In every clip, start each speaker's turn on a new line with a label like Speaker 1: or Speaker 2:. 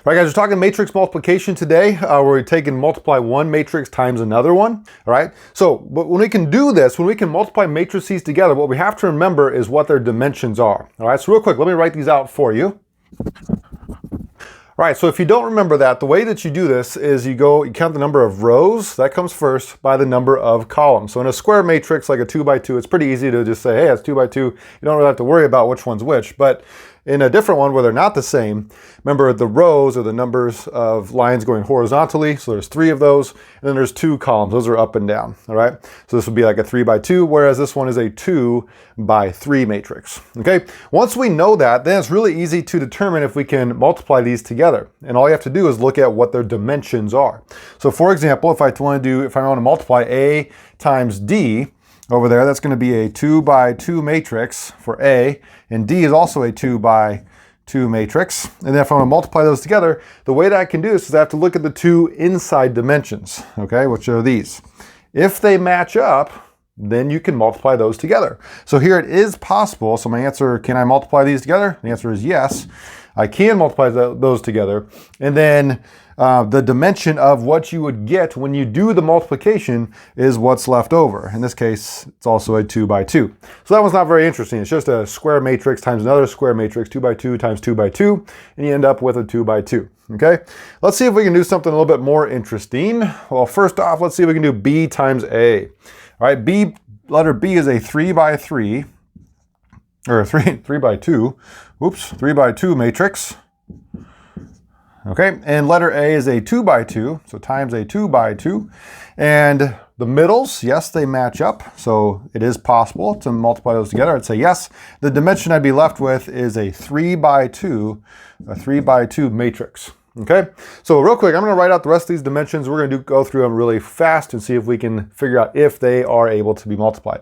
Speaker 1: All right, guys, we're talking matrix multiplication today, where we're taking multiply one matrix times another one, all right? So, but when we can do this, when we can multiply matrices together, what we have to remember is what their dimensions are, all right? So real quick, let me write these out for you. All right, so if you don't remember that, the way that you do this is you count the number of rows, that comes first, by the number of columns. So in a square matrix, like a 2 by 2, it's pretty easy to just say, hey, it's 2 by 2. You don't really have to worry about which one's which. But in a different one where they're not the same, remember the rows are the numbers of lines going horizontally. So there's 3 of those, and then there's 2 columns. Those are up and down, all right? So this would be like a 3 by 2, whereas this one is a 2 by 3 matrix, okay? Once we know that, then it's really easy to determine if we can multiply these together. And all you have to do is look at what their dimensions are. So for example, if I want to multiply A times D, over there, that's going to be a 2 by 2 matrix for A, and D is also a 2 by 2 matrix. And then if I want to multiply those together, the way that I can do this is I have to look at the 2 inside dimensions, okay, which are these. If they match up, then you can multiply those together. So here it is possible. So my answer, can I multiply these together? The answer is yes. I can multiply those together. And then the dimension of what you would get when you do the multiplication is what's left over. In this case, it's also a 2 by 2. So that one's not very interesting. It's just a square matrix times another square matrix, 2 by 2 times 2 by 2, and you end up with a 2 by 2. Okay, let's see if we can do something a little bit more interesting. Well, first off, let's see if we can do B times A. All right, letter B is a 3 by 3, or 3 by 2, oops, 3 by 2 matrix. Okay, and letter A is a 2 by 2, so times a 2 by 2. And the middles, yes, they match up, so it is possible to multiply those together. I'd say yes. The dimension I'd be left with is a 3 by 2 matrix. Okay, so real quick, I'm going to write out the rest of these dimensions. We're going to go through them really fast and see if we can figure out if they are able to be multiplied.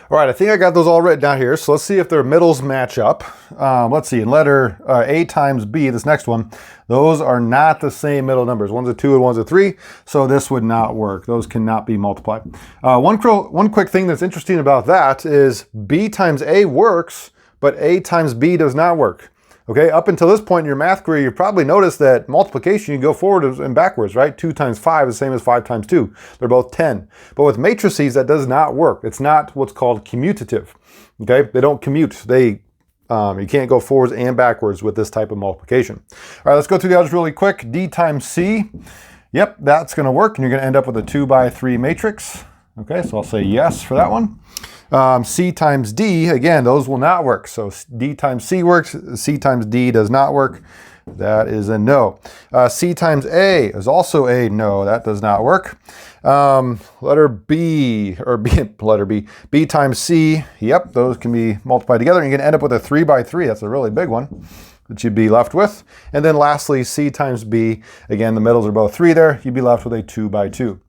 Speaker 1: All right, I think I got those all written down here. So let's see if their middles match up. Let's see, in letter A times B, this next one, those are not the same middle numbers. One's a 2 and one's a 3, so this would not work. Those cannot be multiplied. One quick thing that's interesting about that is B times A works, but A times B does not work. Okay, up until this point in your math career, you've probably noticed that multiplication, you go forward and backwards, right? 2 times 5 is the same as 5 times 2. They're both 10. But with matrices, that does not work. It's not what's called commutative. Okay, they don't commute. You can't go forwards and backwards with this type of multiplication. All right, let's go through the others really quick. D times C. Yep, that's going to work, and you're going to end up with a 2 by 3 matrix. Okay, so I'll say yes for that one. C times D, again, those will not work. So D times C works, C times D does not work. That is a no. C times A is also a no. That does not work. Letter B times C, yep, those can be multiplied together. And you're going to end up with a 3 by 3. That's a really big one that you'd be left with. And then lastly, C times B, again, the middles are both 3 there. You'd be left with a 2 by 2.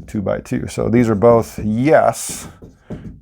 Speaker 1: 2 by 2. So these are both yes